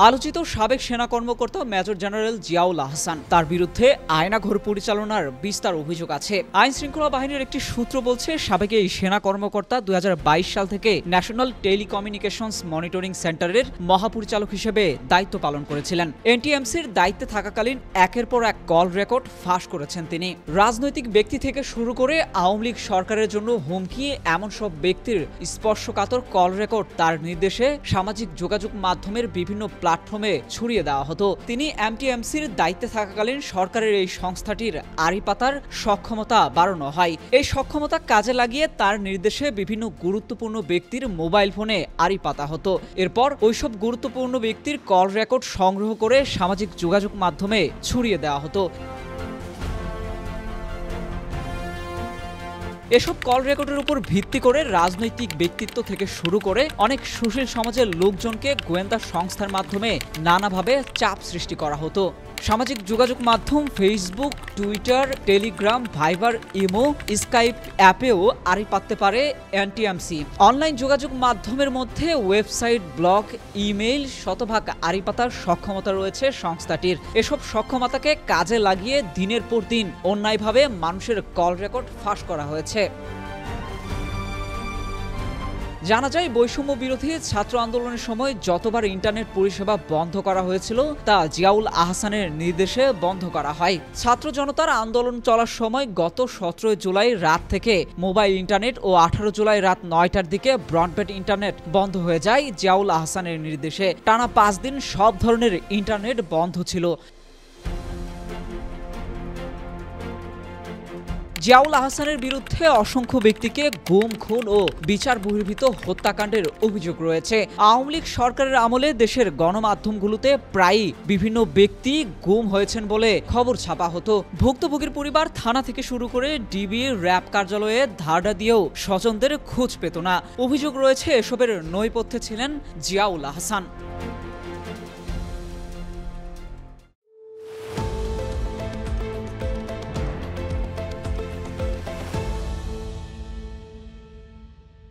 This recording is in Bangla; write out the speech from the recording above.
আলোচিত সাবেক সেনা কর্মকর্তা মেজর জেনারেল জিয়াউল আহসান তার বিরুদ্ধে আয়নাঘর পরিচালনার বিস্তার অভিযোগ আছে। আইন শৃঙ্খলা বাহিনীর একটি সূত্র বলছে, সাবেক এই সেনা কর্মকর্তা 2022 সাল থেকে ন্যাশনাল টেলিকমিউনিকেশনস মনিটরিং সেন্টারের মহাপরিচালক হিসেবে দায়িত্ব পালন করেছিলেন। এনটিএমসির দায়িত্বে থাকাকালীন একের পর এক কল রেকর্ড ফাঁস করেছেন তিনি। রাজনৈতিক ব্যক্তি থেকে শুরু করে আওয়ামী লীগ সরকারের জন্য হুমকি এমন সব ব্যক্তির স্পর্শকাতর কল রেকর্ড তার নির্দেশে সামাজিক যোগাযোগ মাধ্যমের বিভিন্ন প্ল্যাটফর্মে ছড়িয়ে দেওয়া হতো। তিনি এমটিএমসির দায়িত্বে থাকাকালীন সরকারের এই সংস্থাটির আড়ি পাতার সক্ষমতা বাড়ানো হয়। এই সক্ষমতা কাজে লাগিয়ে তার নির্দেশে বিভিন্ন গুরুত্বপূর্ণ ব্যক্তির মোবাইল ফোনে আড়ি পাতা হতো। এরপর ওইসব গুরুত্বপূর্ণ ব্যক্তির কল রেকর্ড সংগ্রহ করে সামাজিক যোগাযোগ মাধ্যমে ছড়িয়ে দেওয়া হতো। এসব কল রেকর্ডের উপর ভিত্তি করে রাজনৈতিক ব্যক্তিত্ব থেকে শুরু করে অনেক সুশীল সমাজের লোকজনকে গোয়েন্দা সংস্থার মাধ্যমে নানাভাবে চাপ সৃষ্টি করা হতো। সামাজিক যোগাযোগ মাধ্যম Facebook, Twitter, Telegram, Viber, imo, Skype অ্যাপেও আড়ি পাততে পারে এনটিএমসি। অনলাইন যোগাযোগ মাধ্যমের মধ্যে ওয়েবসাইট, ব্লগ, ইমেইল শতভাগ আড়ি পাতার সক্ষমতা রয়েছে সংস্থাটির। এসব সক্ষমতাকে কাজে লাগিয়ে দিনের পর দিন অন্যায়ভাবে মানুষের কল রেকর্ড ফাঁস করা হয়েছে। জানা যায়, বৈষম্য বিরোধী ছাত্র আন্দোলনের সময় যতবার ইন্টারনেট পরিষেবা বন্ধ করা হয়েছিল তা জিয়াউল আহসানের নির্দেশে বন্ধ করা হয়। ছাত্র জনতার আন্দোলন চলার সময় গত 17 জুলাই রাত থেকে মোবাইল ইন্টারনেট ও 18 জুলাই রাত 9টার দিকে ব্রডব্যান্ড ইন্টারনেট বন্ধ হয়ে যায় জিয়াউল আহসানের নির্দেশে। টানা 5 দিন সব ধরনের ইন্টারনেট বন্ধ ছিল। জিয়াউল আহসানের বিরুদ্ধে অসংখ্য ব্যক্তিকে গুম, খুন ও বিচার বহির্ভূত হত্যাকাণ্ডের অভিযোগ রয়েছে। আওয়ামী লীগ সরকারের আমলে দেশের গণমাধ্যমগুলোতে প্রায়ই বিভিন্ন ব্যক্তি গুম হয়েছেন বলে খবর ছাপা হতো। ভুক্তভোগীর পরিবার থানা থেকে শুরু করে ডিবি, র্যাব কার্যালয়ে ধারণা দিয়েও স্বজনদের খোঁজ পেত না। অভিযোগ রয়েছে, এসবের নেপথ্যে ছিলেন জিয়াউল আহসান।